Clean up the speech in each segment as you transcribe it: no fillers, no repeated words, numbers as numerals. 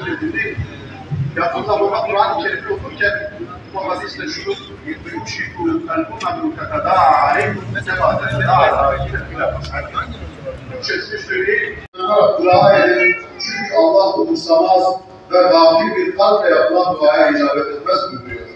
edildi. Yakında bana Kur'an-ı Kerim'i okurken bu hadisle şunu yuşiku el-umemu tetedâ'a aleykum mesela tetedâ'a Türkçesini söyleyeyim. Dua edin çünkü Allah umursamaz ve gafil bir kalple yapılan duaya icabet etmez buyuruyor.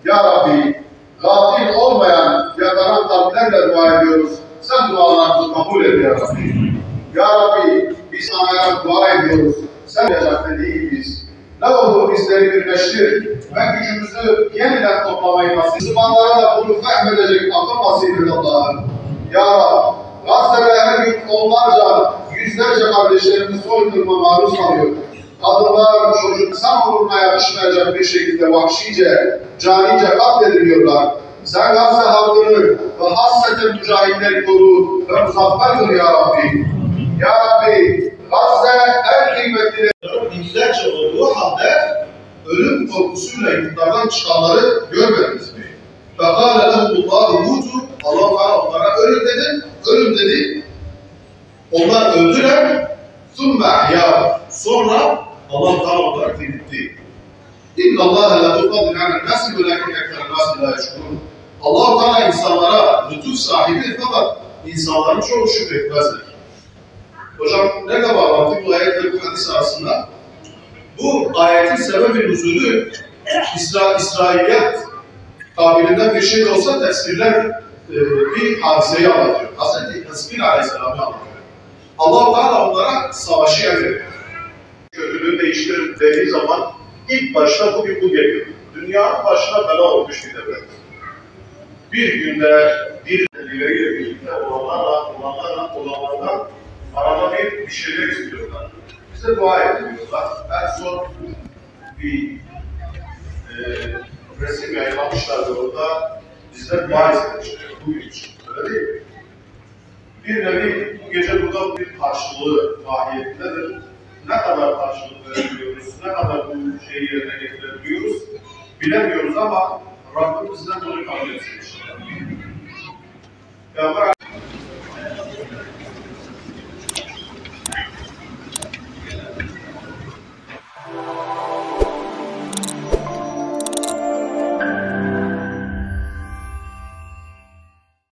Ya Rabbi, gafil olmayan yakaran kalplerle dua ediyoruz. Sen dualarımızı kabul et ya Rabbi. Ya Rabbi, biz sana dua ediyoruz. Sen yapacak değiliz. Ne olur bizleri birleştir ve gücümüzü yeniden toplamayı nasip. Müslümanlara da bunu fehmedecek akıl nasip et Allah'ım. Ya Rabbi, Gazze'de her gün onlarca, yüzlerce kardeşlerimiz soykırıma maruz kalıyor. Kadınlar, çocuk, insan uğruna yakışmayacak bir şekilde vahşice, canice katlediliyorlar. Sen Gazze halkını ve hasreten mücahitleri koru ve muzaffer kıl ya Rabbi. Ya Rabbi, Gazze en kıymetli binlerce olduğu halde ölüm korkusuyla iktidardan çıkanları görmediniz mi? فَقَالَ لَهُمُ اللّٰهُ مُوتُوا Allah onlara ölüm dedi. Onlar öldüler. ثُمَّ اَحْيَاهُ Sonra Allah Teala onlara diriltti. اِنَّ اللّٰهَ لَهُ فَضْلٍ عَلَى النَّاسِ وَلَكِنْ اَكْثَرَ النَّاسِ لَا يَشْكُرُونَ Allah Teala insanlara lütuf sahibidir fakat insanların çoğu şükretmezler. Hocam nerede bağlantı bu ayetle bu hadis arasında? Bu ayetin sebebi nüzulü İsrailiyat tabirinden bir şey de olsa tefsirler bir hadiseyi anlatıyor. Hazreti Hızkil Aleyhisselam'ı anlatıyor. Allah-u Teala onlara savaşı emrediyor. Kötülüğü değiştirin dediği zaman ilk başta bugün bu geliyor. Dünyanın başına bela olmuş bir devlet. Bir günde bir lideriyle birlikte olanlardan arada bir şeyler istiyorlar. Bize dua ediyorlar. En son bir resim yayınlamışlardı orada. Bizden dua istemişler. Bugün için. Öyle değil mi? Bir nevi bu gece burada bir karşılığı mahiyetindedir. Ne kadar karşılık verebiliyoruz, ne kadar bu şeyi yerine getirebiliyoruz bilemiyoruz ama Rabbim bizden bunu kabul etsin inşallah.